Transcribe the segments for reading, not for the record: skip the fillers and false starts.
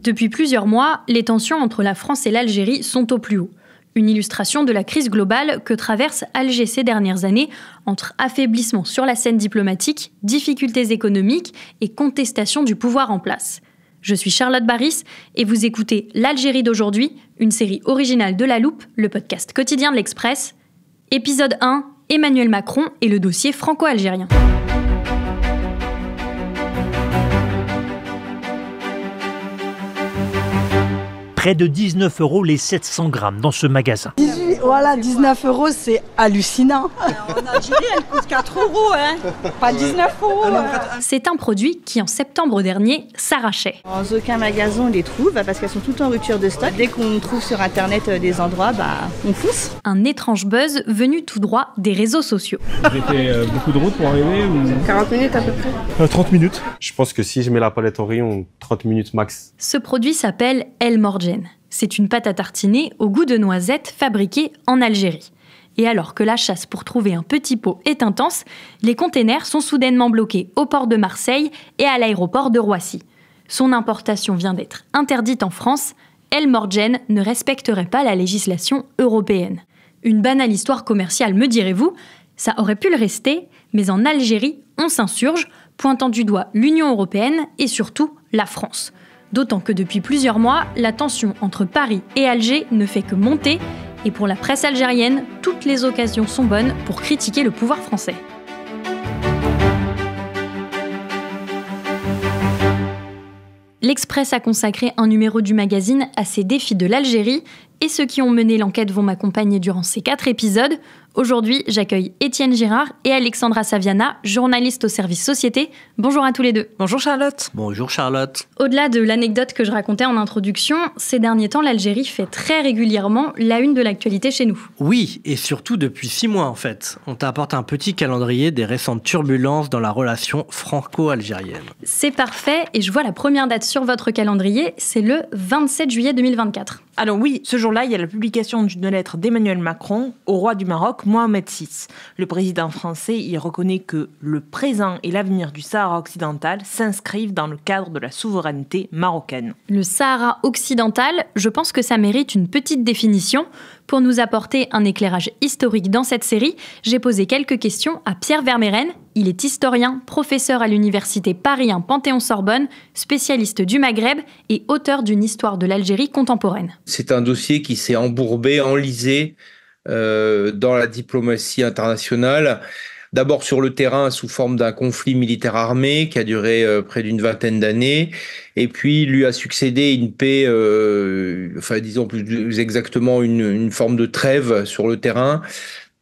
Depuis plusieurs mois, les tensions entre la France et l'Algérie sont au plus haut. Une illustration de la crise globale que traverse Alger ces dernières années, entre affaiblissement sur la scène diplomatique, difficultés économiques et contestation du pouvoir en place. Je suis Charlotte Baris et vous écoutez L'Algérie d'aujourd'hui, une série originale de La Loupe, le podcast quotidien de l'Express. Épisode 1, Emmanuel Macron et le dossier franco-algérien. Près de 19 € les 700 grammes dans ce magasin. 19 €, c'est hallucinant. En Algérie, elle coûte 4 €, hein. Pas 19 €. C'est un produit qui, en septembre dernier, s'arrachait. Dans aucun magasin on les trouve parce qu'elles sont toutes en rupture de stock. Dès qu'on trouve sur internet des endroits, on fonce. Un étrange buzz venu tout droit des réseaux sociaux. J'ai fait beaucoup de route pour arriver ou... 40 minutes à peu près. 30 minutes. Je pense que si je mets la palette au rayon, 30 minutes max. Ce produit s'appelle El Morgen. C'est une pâte à tartiner au goût de noisette fabriquée en Algérie. Et alors que la chasse pour trouver un petit pot est intense, les containers sont soudainement bloqués au port de Marseille et à l'aéroport de Roissy. Son importation vient d'être interdite en France. El Morgen ne respecterait pas la législation européenne. Une banale histoire commerciale, me direz-vous, ça aurait pu le rester, mais en Algérie, on s'insurge, pointant du doigt l'Union européenne et surtout la France. D'autant que depuis plusieurs mois, la tension entre Paris et Alger ne fait que monter, et pour la presse algérienne, toutes les occasions sont bonnes pour critiquer le pouvoir français. L'Express a consacré un numéro du magazine à ces défis de l'Algérie, et ceux qui ont mené l'enquête vont m'accompagner durant ces 4 épisodes. Aujourd'hui, j'accueille Étienne Girard et Alexandra Saviana, journalistes au service Société. Bonjour à tous les deux. Bonjour Charlotte. Bonjour Charlotte. Au-delà de l'anecdote que je racontais en introduction, ces derniers temps, l'Algérie fait très régulièrement la une de l'actualité chez nous. Oui, et surtout depuis 6 mois en fait. On t'apporte un petit calendrier des récentes turbulences dans la relation franco-algérienne. C'est parfait, et je vois la première date sur votre calendrier, c'est le 27 juillet 2024. Alors oui, ce jour-là, il y a la publication d'une lettre d'Emmanuel Macron au roi du Maroc, Mohamed VI. Le président français y reconnaît que le présent et l'avenir du Sahara occidental s'inscrivent dans le cadre de la souveraineté marocaine. Le Sahara occidental, je pense que ça mérite une petite définition. Pour nous apporter un éclairage historique dans cette série, j'ai posé quelques questions à Pierre Vermeyren. Il est historien, professeur à l'université Paris 1 Panthéon-Sorbonne, spécialiste du Maghreb et auteur d'une histoire de l'Algérie contemporaine. C'est un dossier qui s'est embourbé, enlisé dans la diplomatie internationale. D'abord sur le terrain sous forme d'un conflit militaire armé qui a duré près d'une vingtaine d'années. Et puis lui a succédé une paix, disons plus exactement une forme de trêve sur le terrain,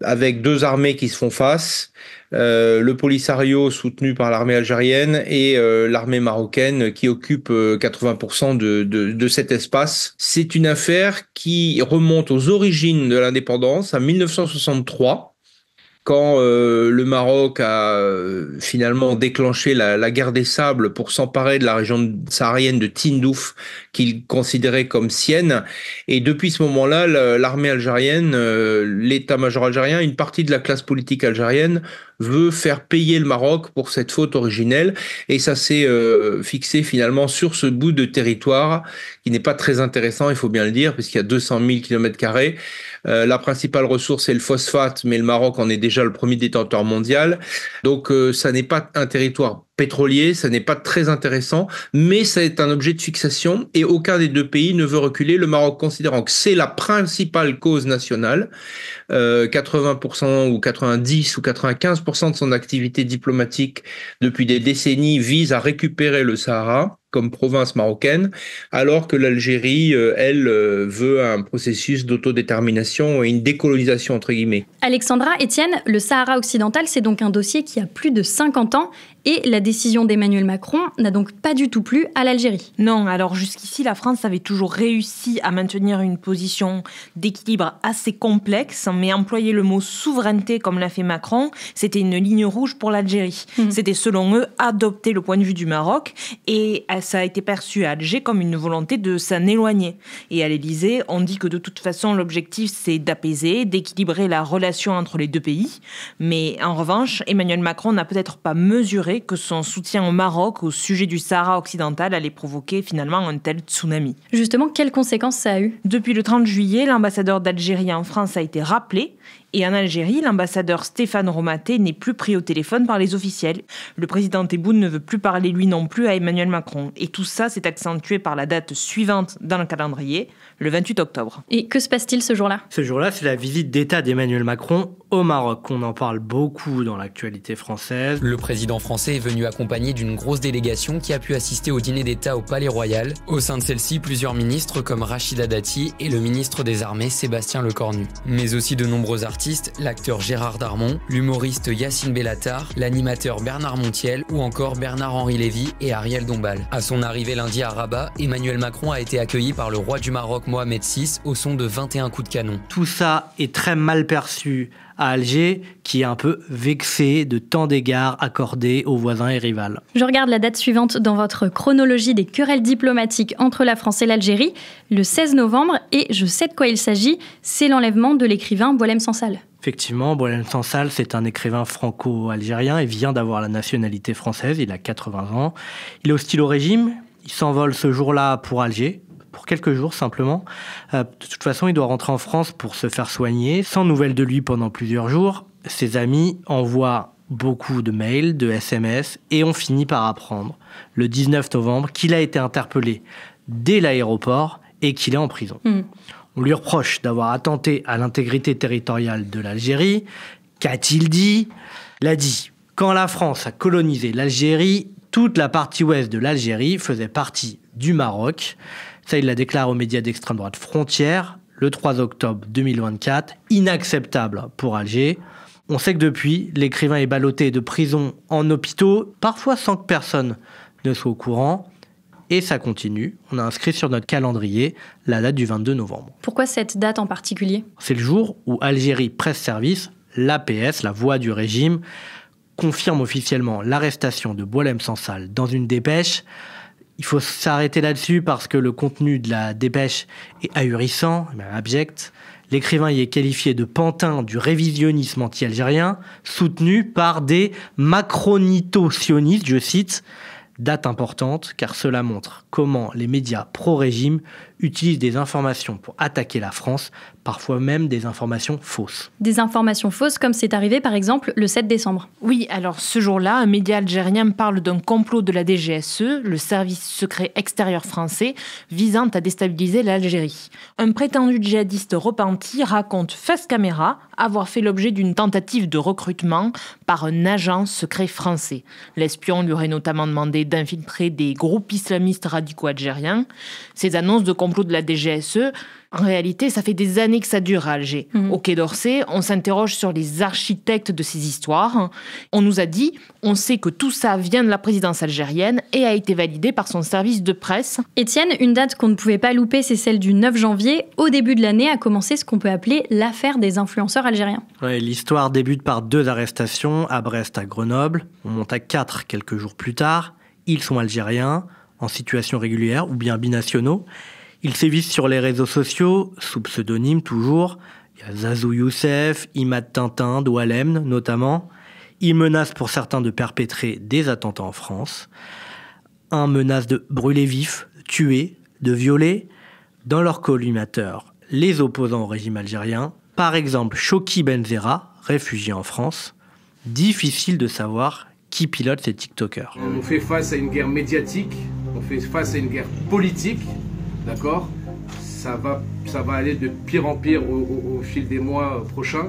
avec 2 armées qui se font face. Le Polisario soutenu par l'armée algérienne et l'armée marocaine qui occupe 80% de cet espace. C'est une affaire qui remonte aux origines de l'indépendance, à 1963. Quand le Maroc a finalement déclenché la guerre des sables pour s'emparer de la région saharienne de Tindouf, qu'il considérait comme sienne. Et depuis ce moment-là, l'armée algérienne, l'état-major algérien, une partie de la classe politique algérienne veut faire payer le Maroc pour cette faute originelle. Et ça s'est fixé finalement sur ce bout de territoire qui n'est pas très intéressant, il faut bien le dire, puisqu'il y a 200 000 km². La principale ressource, c'est le phosphate, mais le Maroc en est déjà le premier détenteur mondial. Donc, ça n'est pas un territoire pétrolier, ça n'est pas très intéressant, mais c'est un objet de fixation et aucun des 2 pays ne veut reculer. Le Maroc considérant que c'est la principale cause nationale, 80% ou 90 ou 95% de son activité diplomatique depuis des décennies vise à récupérer le Sahara comme province marocaine, alors que l'Algérie, elle, veut un processus d'autodétermination et une décolonisation, entre guillemets. Alexandra, Étienne, le Sahara occidental, c'est donc un dossier qui a plus de 50 ans et la décision d'Emmanuel Macron n'a donc pas du tout plu à l'Algérie. Non, alors jusqu'ici, la France avait toujours réussi à maintenir une position d'équilibre assez complexe, mais employer le mot souveraineté comme l'a fait Macron, c'était une ligne rouge pour l'Algérie. C'était selon eux adopter le point de vue du Maroc et ça a été perçu à Alger comme une volonté de s'en éloigner. Et à l'Élysée, on dit que de toute façon, l'objectif, c'est d'apaiser, d'équilibrer la relation entre les 2 pays. Mais en revanche, Emmanuel Macron n'a peut-être pas mesuré considéré que son soutien au Maroc au sujet du Sahara occidental allait provoquer finalement un tel tsunami. Justement, quelles conséquences ça a eu ? Depuis le 30 juillet, l'ambassadeur d'Algérie en France a été rappelé. Et en Algérie, l'ambassadeur Stéphane Romaté n'est plus pris au téléphone par les officiels. Le président Tebboune ne veut plus parler lui non plus à Emmanuel Macron. Et tout ça s'est accentué par la date suivante dans le calendrier, le 28 octobre. Et que se passe-t-il ce jour-là ? Ce jour-là, c'est la visite d'État d'Emmanuel Macron au Maroc. On en parle beaucoup dans l'actualité française. Le président français est venu accompagné d'une grosse délégation qui a pu assister au dîner d'État au Palais Royal. Au sein de celle-ci, plusieurs ministres comme Rachida Dati et le ministre des Armées Sébastien Lecornu. Mais aussi de nombreux artistes, l'acteur Gérard Darmon, l'humoriste Yacine Bellatar, l'animateur Bernard Montiel ou encore Bernard-Henri Lévy et Ariel Dombal. À son arrivée lundi à Rabat, Emmanuel Macron a été accueilli par le roi du Maroc Mohamed VI au son de 21 coups de canon. Tout ça est très mal perçu à Alger, qui est un peu vexé de tant d'égards accordés aux voisins et rivales. Je regarde la date suivante dans votre chronologie des querelles diplomatiques entre la France et l'Algérie, le 16 novembre, et je sais de quoi il s'agit, c'est l'enlèvement de l'écrivain Boualem Sansal. Effectivement, Boualem Sansal, c'est un écrivain franco-algérien et vient d'avoir la nationalité française, il a 80 ans. Il est hostile au régime, il s'envole ce jour-là pour Alger, pour quelques jours simplement. De toute façon, il doit rentrer en France pour se faire soigner. Sans nouvelles de lui pendant plusieurs jours, ses amis envoient beaucoup de mails, de SMS, et on finit par apprendre, le 19 novembre, qu'il a été interpellé dès l'aéroport et qu'il est en prison. On lui reproche d'avoir attenté à l'intégrité territoriale de l'Algérie. Qu'a-t-il dit ? Il a dit « Quand la France a colonisé l'Algérie, toute la partie ouest de l'Algérie faisait partie du Maroc. » Ça, il l'a déclaré aux médias d'extrême droite Frontière, le 3 octobre 2024. Inacceptable pour Alger. On sait que depuis, l'écrivain est ballotté de prison en hôpitaux, parfois sans que personne ne soit au courant. Et ça continue. On a inscrit sur notre calendrier la date du 22 novembre. Pourquoi cette date en particulier ? C'est le jour où Algérie Presse Service, l'APS, la voix du régime, confirme officiellement l'arrestation de Boualem Sansal dans une dépêche. Il faut s'arrêter là-dessus parce que le contenu de la dépêche est ahurissant, même abject. L'écrivain y est qualifié de pantin du révisionnisme anti-algérien, soutenu par des macronito-sionistes, je cite. Date importante car cela montre comment les médias pro-régime utilisent des informations pour attaquer la France, parfois même des informations fausses. Des informations fausses comme c'est arrivé par exemple le 7 décembre. Oui, alors ce jour-là, un média algérien parle d'un complot de la DGSE, le service secret extérieur français, visant à déstabiliser l'Algérie. Un prétendu djihadiste repenti raconte face caméra avoir fait l'objet d'une tentative de recrutement par un agent secret français. L'espion lui aurait notamment demandé d'infiltrer des groupes islamistes radicaux algériens. Ces annonces de complot de la DGSE, en réalité, ça fait des années que ça dure à Alger. Au Quai d'Orsay, on s'interroge sur les architectes de ces histoires. On nous a dit, on sait que tout ça vient de la présidence algérienne et a été validé par son service de presse. Étienne, une date qu'on ne pouvait pas louper, c'est celle du 9 janvier. Au début de l'année a commencé ce qu'on peut appeler l'affaire des influenceurs algériens. Ouais, l'histoire débute par 2 arrestations, à Brest, à Grenoble. On monte à 4 quelques jours plus tard. Ils sont algériens, en situation régulière ou bien binationaux. Ils sévissent sur les réseaux sociaux, sous pseudonyme toujours. Il y a Zazou Youssef, Imad Tintin, Doualem notamment. Ils menacent pour certains de perpétrer des attentats en France. Un menace de brûler vif, tuer, de violer. Dans leur collimateur, les opposants au régime algérien. Par exemple, Choki Benzera, réfugié en France. Difficile de savoir qui pilote ces TikTokers. On fait face à une guerre médiatique, on fait face à une guerre politique. D'accord ? Ça va aller de pire en pire au fil des mois prochains.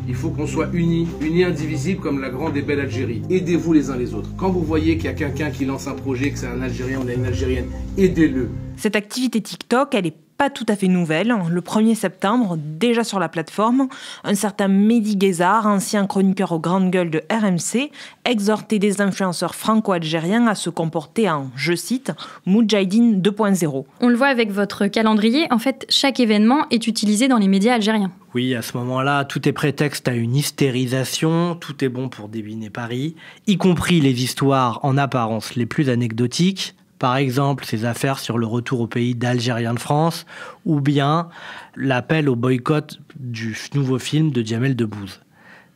Il faut qu'on soit unis indivisibles comme la grande et belle Algérie. Aidez-vous les uns les autres. Quand vous voyez qu'il y a quelqu'un qui lance un projet, que c'est un Algérien ou une Algérienne, aidez-le. Cette activité TikTok, elle est pas tout à fait nouvelle. Le 1er septembre, déjà sur la plateforme, un certain Mehdi Guézard, ancien chroniqueur aux grandes gueules de RMC, exhortait des influenceurs franco-algériens à se comporter en, je cite, « Moudjahidine 2.0 ». On le voit avec votre calendrier, en fait, chaque événement est utilisé dans les médias algériens. Oui, à ce moment-là, tout est prétexte à une hystérisation, tout est bon pour débiner Paris, y compris les histoires en apparence les plus anecdotiques. Par exemple, ces affaires sur le retour au pays d'Algériens de France, ou bien l'appel au boycott du nouveau film de Jamel Debbouze.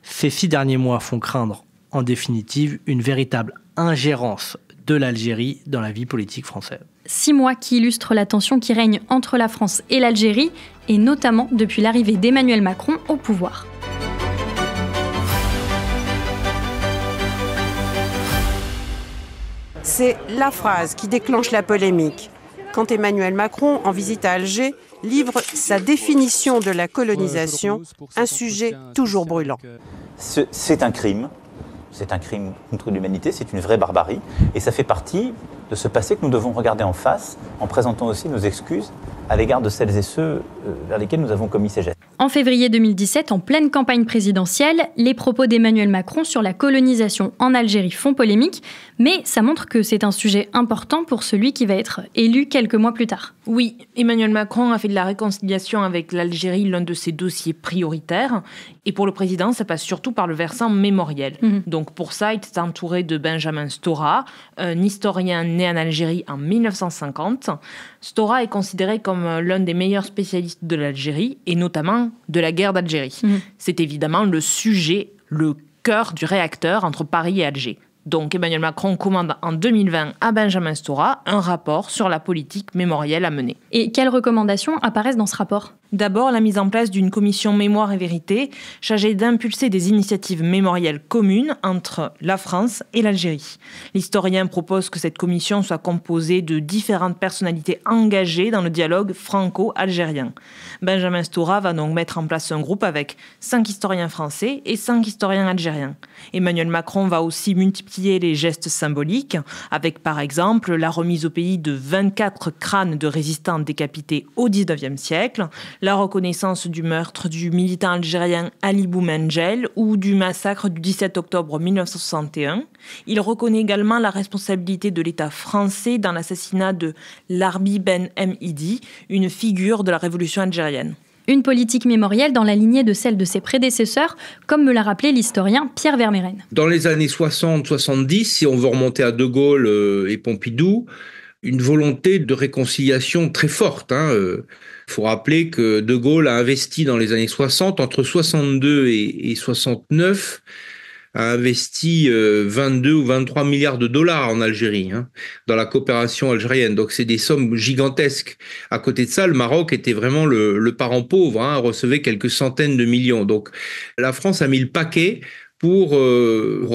Ces 6 derniers mois font craindre En définitive, une véritable ingérence de l'Algérie dans la vie politique française. 6 mois qui illustrent la tension qui règne entre la France et l'Algérie, et notamment depuis l'arrivée d'Emmanuel Macron au pouvoir. C'est la phrase qui déclenche la polémique. Quand Emmanuel Macron, en visite à Alger, livre sa définition de la colonisation, un sujet toujours brûlant. C'est un crime contre l'humanité, c'est une vraie barbarie, et ça fait partie de ce passé que nous devons regarder en face, en présentant aussi nos excuses à l'égard de celles et ceux vers lesquels nous avons commis ces gestes. En février 2017, en pleine campagne présidentielle, les propos d'Emmanuel Macron sur la colonisation en Algérie font polémique, mais ça montre que c'est un sujet important pour celui qui va être élu quelques mois plus tard. Oui, Emmanuel Macron a fait de la réconciliation avec l'Algérie l'un de ses dossiers prioritaires. Et pour le président, ça passe surtout par le versant mémoriel. Donc pour ça, il est entouré de Benjamin Stora, un historien né en Algérie en 1950. Stora est considéré comme l'un des meilleurs spécialistes de l'Algérie, et notamment de la guerre d'Algérie. C'est évidemment le sujet, le cœur du réacteur entre Paris et Alger. Donc Emmanuel Macron commande en 2020 à Benjamin Stora un rapport sur la politique mémorielle à mener. Et quelles recommandations apparaissent dans ce rapport ? D'abord, la mise en place d'une commission mémoire et vérité chargée d'impulser des initiatives mémorielles communes entre la France et l'Algérie. L'historien propose que cette commission soit composée de différentes personnalités engagées dans le dialogue franco-algérien. Benjamin Stora va donc mettre en place un groupe avec 5 historiens français et 5 historiens algériens. Emmanuel Macron va aussi multiplier les gestes symboliques, avec par exemple la remise au pays de 24 crânes de résistants décapités au XIXe siècle, la reconnaissance du meurtre du militant algérien Ali Boumengel ou du massacre du 17 octobre 1961. Il reconnaît également la responsabilité de l'État français dans l'assassinat de Larbi Ben Mhidi, une figure de la révolution algérienne. Une politique mémorielle dans la lignée de celle de ses prédécesseurs, comme me l'a rappelé l'historien Pierre Vermeyren. Dans les années 60-70, si on veut remonter à De Gaulle et Pompidou, une volonté de réconciliation très forte. Il faut rappeler que De Gaulle a investi dans les années 60, entre 62 et 69, a investi 22 ou 23 milliards de dollars en Algérie, dans la coopération algérienne. Donc c'est des sommes gigantesques. À côté de ça, le Maroc était vraiment le parent pauvre, recevait quelques centaines de millions. Donc la France a mis le paquet pour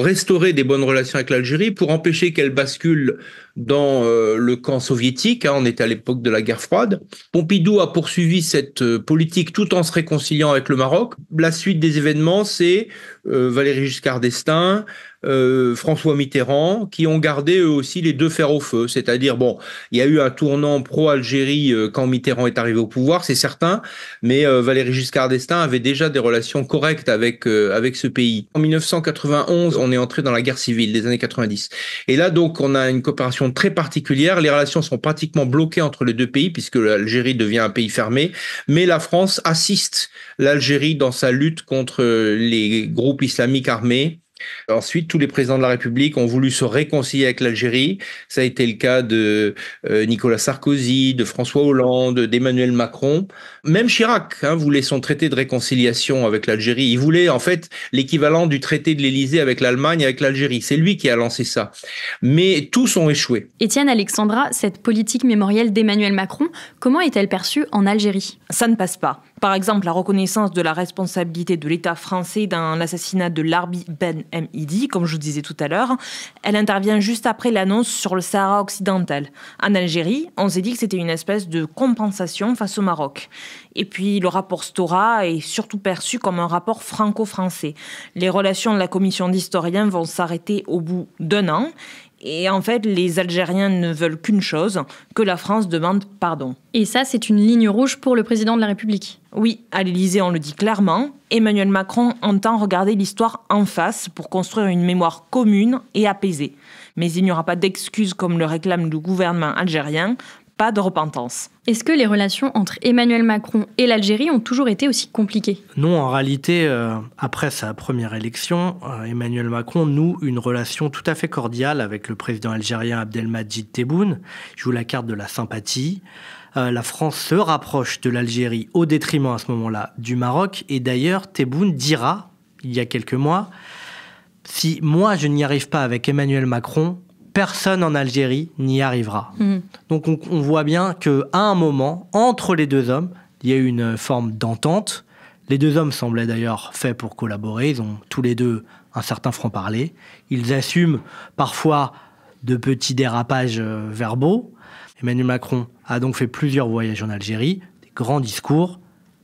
restaurer des bonnes relations avec l'Algérie, pour empêcher qu'elle bascule dans le camp soviétique. On était à l'époque de la guerre froide. Pompidou a poursuivi cette politique tout en se réconciliant avec le Maroc. La suite des événements, c'est Valéry Giscard d'Estaing, François Mitterrand, qui ont gardé eux aussi les deux fers au feu. C'est-à-dire, il y a eu un tournant pro-Algérie quand Mitterrand est arrivé au pouvoir, c'est certain, mais Valéry Giscard d'Estaing avait déjà des relations correctes avec ce pays. En 1991, on est entré dans la guerre civile des années 90. Et là, donc, on a une coopération très particulière. Les relations sont pratiquement bloquées entre les deux pays, puisque l'Algérie devient un pays fermé, mais la France assiste l'Algérie dans sa lutte contre les groupes islamiques armés. Ensuite, tous les présidents de la République ont voulu se réconcilier avec l'Algérie. Ça a été le cas de Nicolas Sarkozy, de François Hollande, d'Emmanuel Macron. Même Chirac voulait son traité de réconciliation avec l'Algérie. Il voulait en fait l'équivalent du traité de l'Élysée avec l'Allemagne, avec l'Algérie. C'est lui qui a lancé ça. Mais tous ont échoué. Étienne Alexandra, cette politique mémorielle d'Emmanuel Macron, comment est-elle perçue en Algérie ? Ça ne passe pas. Par exemple, la reconnaissance de la responsabilité de l'État français dans l'assassinat de Larbi Ben Mhidi, comme je vous disais tout à l'heure, elle intervient juste après l'annonce sur le Sahara occidental. En Algérie, on s'est dit que c'était une espèce de compensation face au Maroc. Et puis, le rapport Stora est surtout perçu comme un rapport franco-français. Les relations de la commission d'historiens vont s'arrêter au bout d'1 an. Et en fait, les Algériens ne veulent qu'une chose, que la France demande pardon. Et ça, c'est une ligne rouge pour le président de la République. Oui, à l'Élysée, on le dit clairement. Emmanuel Macron entend regarder l'histoire en face pour construire une mémoire commune et apaisée. Mais il n'y aura pas d'excuses comme le réclame le gouvernement algérien, pas de repentance. Est-ce que les relations entre Emmanuel Macron et l'Algérie ont toujours été aussi compliquées ? Non, en réalité, après sa première élection, Emmanuel Macron noue une relation tout à fait cordiale avec le président algérien Abdelmadjid Tebboune. Il joue la carte de la sympathie. La France se rapproche de l'Algérie au détriment à ce moment-là du Maroc. Et d'ailleurs, Tebboune dira, il y a quelques mois, Si moi je n'y arrive pas avec Emmanuel Macron, personne en Algérie n'y arrivera. Donc on voit bien qu'à un moment, entre les deux hommes, il y a eu une forme d'entente. Les deux hommes semblaient d'ailleurs faits pour collaborer. Ils ont tous les deux un certain franc-parler. Ils assument parfois de petits dérapages verbaux. Emmanuel Macron a donc fait plusieurs voyages en Algérie, des grands discours.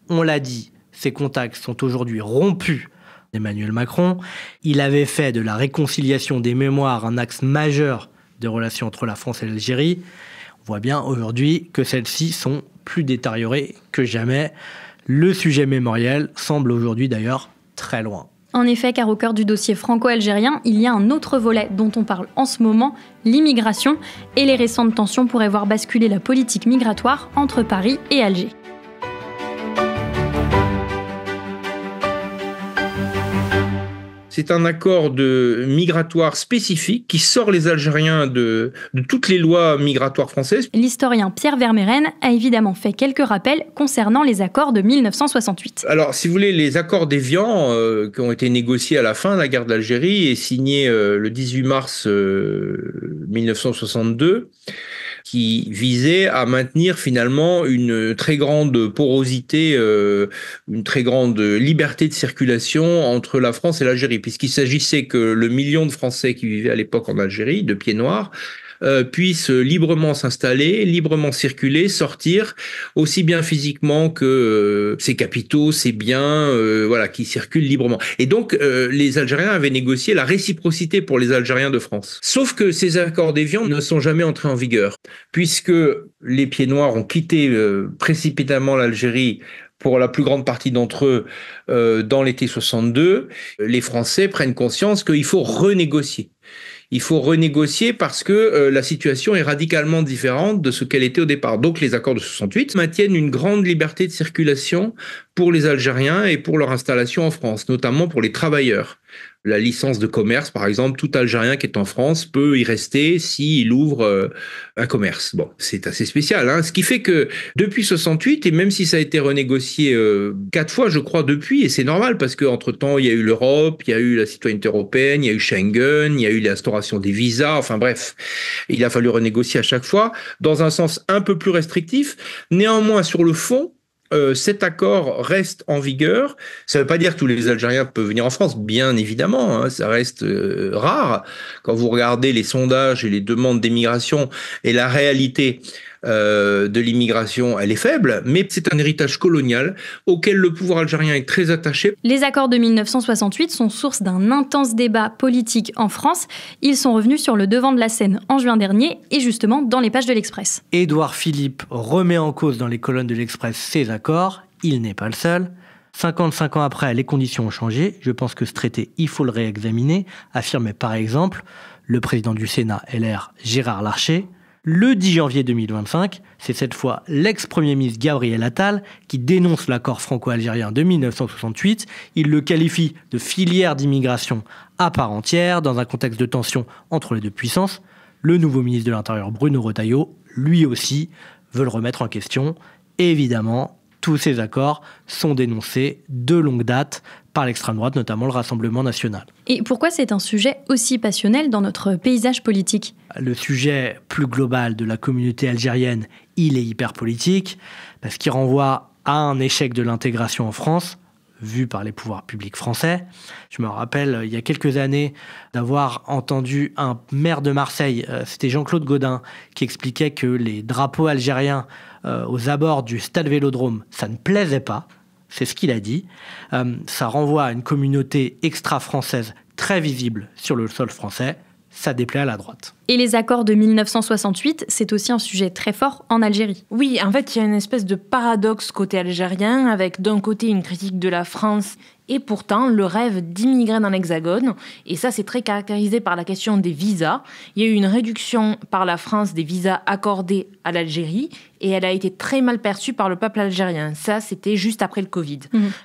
On l'a dit, ces contacts sont aujourd'hui rompus. Emmanuel Macron, il avait fait de la réconciliation des mémoires un axe majeur des relations entre la France et l'Algérie. On voit bien aujourd'hui que celles-ci sont plus détériorées que jamais. Le sujet mémoriel semble aujourd'hui d'ailleurs très loin. En effet, car au cœur du dossier franco-algérien, il y a un autre volet dont on parle en ce moment, l'immigration, et les récentes tensions pourraient voir basculer la politique migratoire entre Paris et Alger. C'est un accord migratoire spécifique qui sort les Algériens de toutes les lois migratoires françaises. L'historien Pierre Vermeyren a évidemment fait quelques rappels concernant les accords de 1968. Alors, si vous voulez, les accords d'Évian qui ont été négociés à la fin de la guerre d'Algérie et signés le 18 mars 1962, qui visait à maintenir finalement une très grande porosité, une très grande liberté de circulation entre la France et l'Algérie, puisqu'il s'agissait que le million de Français qui vivaient à l'époque en Algérie, de pieds noirs, puissent librement s'installer, librement circuler, sortir, aussi bien physiquement que ses capitaux, ses biens, voilà, qui circulent librement. Et donc, les Algériens avaient négocié la réciprocité pour les Algériens de France. Sauf que ces accords d'Évian ne sont jamais entrés en vigueur, puisque les pieds noirs ont quitté précipitamment l'Algérie pour la plus grande partie d'entre eux dans l'été 62. Les Français prennent conscience qu'il faut renégocier. Il faut renégocier parce que la situation est radicalement différente de ce qu'elle était au départ. Donc les accords de 68 maintiennent une grande liberté de circulation pour les Algériens et pour leur installation en France, notamment pour les travailleurs. La licence de commerce, par exemple, tout Algérien qui est en France peut y rester s'il ouvre un commerce. Bon, c'est assez spécial, hein. Ce qui fait que depuis 68, et même si ça a été renégocié 4 fois, je crois, depuis, et c'est normal parce qu'entre-temps, il y a eu l'Europe, il y a eu la citoyenneté européenne, il y a eu Schengen, il y a eu l'instauration des visas, enfin bref, il a fallu renégocier à chaque fois dans un sens un peu plus restrictif. Néanmoins, sur le fond, cet accord reste en vigueur. Ça ne veut pas dire que tous les Algériens peuvent venir en France, bien évidemment, hein, ça reste rare. Quand vous regardez les sondages et les demandes d'émigration et la réalité de l'immigration, elle est faible, mais c'est un héritage colonial auquel le pouvoir algérien est très attaché. Les accords de 1968 sont source d'un intense débat politique en France. Ils sont revenus sur le devant de la scène en juin dernier et justement dans les pages de l'Express. Édouard Philippe remet en cause dans les colonnes de l'Express ces accords. Il n'est pas le seul. 55 ans après, les conditions ont changé. Je pense que ce traité, il faut le réexaminer, affirmait par exemple le président du Sénat LR, Gérard Larcher. Le 10 janvier 2025, c'est cette fois l'ex-premier ministre Gabriel Attal qui dénonce l'accord franco-algérien de 1968. Il le qualifie de filière d'immigration à part entière dans un contexte de tension entre les deux puissances. Le nouveau ministre de l'Intérieur Bruno Retailleau, lui aussi, veut le remettre en question. Et évidemment, tous ces accords sont dénoncés de longue date par l'extrême droite, notamment le Rassemblement national. Et pourquoi c'est un sujet aussi passionnel dans notre paysage politique ? Le sujet plus global de la communauté algérienne, il est hyper politique, parce qu'il renvoie à un échec de l'intégration en France, vu par les pouvoirs publics français. Je me rappelle, il y a quelques années, d'avoir entendu un maire de Marseille, c'était Jean-Claude Gaudin, qui expliquait que les drapeaux algériens aux abords du stade Vélodrome, ça ne plaisait pas. C'est ce qu'il a dit. Ça renvoie à une communauté extra-française très visible sur le sol français. Ça déplaît à la droite. Et les accords de 1968, c'est aussi un sujet très fort en Algérie. Oui, en fait, il y a une espèce de paradoxe côté algérien, avec d'un côté une critique de la France et pourtant le rêve d'immigrer dans l'Hexagone. Et ça, c'est très caractérisé par la question des visas. Il y a eu une réduction par la France des visas accordés à l'Algérie et elle a été très mal perçue par le peuple algérien. Ça, c'était juste après le Covid.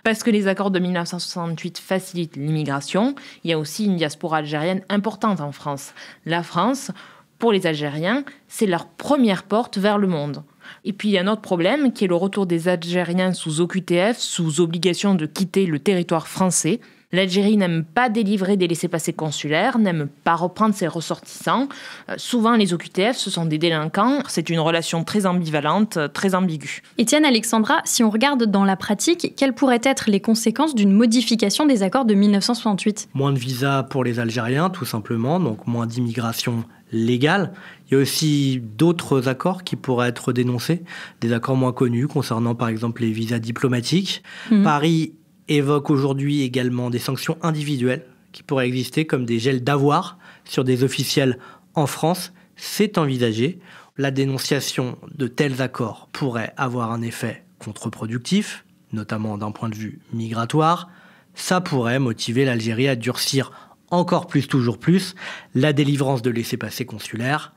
Parce que les accords de 1968 facilitent l'immigration. Il y a aussi une diaspora algérienne importante en France. La France, pour les Algériens, c'est leur première porte vers le monde. Et puis il y a un autre problème qui est le retour des Algériens sous OQTF, sous obligation de quitter le territoire français. L'Algérie n'aime pas délivrer des laissez-passer consulaires, n'aime pas reprendre ses ressortissants. Souvent, les OQTF, ce sont des délinquants. C'est une relation très ambivalente, très ambiguë. Étienne, Alexandra, si on regarde dans la pratique, quelles pourraient être les conséquences d'une modification des accords de 1968 ? Moins de visas pour les Algériens, tout simplement, donc moins d'immigration légale. Il y a aussi d'autres accords qui pourraient être dénoncés, des accords moins connus concernant par exemple les visas diplomatiques. Paris évoque aujourd'hui également des sanctions individuelles qui pourraient exister comme des gels d'avoirs sur des officiels en France. C'est envisagé. La dénonciation de tels accords pourrait avoir un effet contre-productif, notamment d'un point de vue migratoire. Ça pourrait motiver l'Algérie à durcir encore plus, toujours plus, la délivrance de laissez-passer consulaires.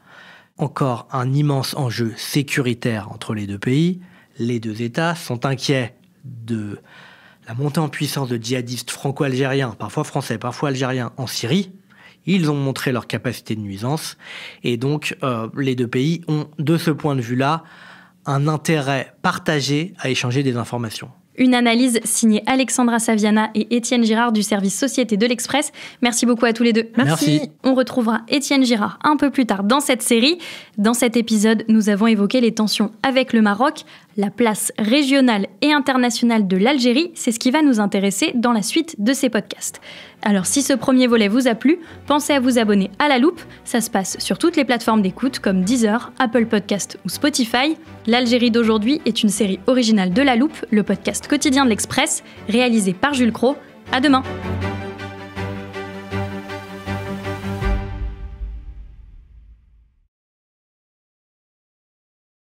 Encore un immense enjeu sécuritaire entre les deux pays. Les deux États sont inquiets de la montée en puissance de djihadistes franco-algériens, parfois français, parfois algériens, en Syrie. Ils ont montré leur capacité de nuisance. Et donc, les deux pays ont, de ce point de vue-là, un intérêt partagé à échanger des informations. Une analyse signée Alexandra Saviana et Étienne Girard du service Société de l'Express. Merci beaucoup à tous les deux. Merci. On retrouvera Étienne Girard un peu plus tard dans cette série. Dans cet épisode, nous avons évoqué les tensions avec le Maroc, la place régionale et internationale de l'Algérie. C'est ce qui va nous intéresser dans la suite de ces podcasts. Alors si ce premier volet vous a plu, pensez à vous abonner à La Loupe. Ça se passe sur toutes les plateformes d'écoute comme Deezer, Apple Podcast ou Spotify. L'Algérie d'aujourd'hui est une série originale de La Loupe, le podcast quotidien de l'Express, réalisé par Jules Cros. À demain.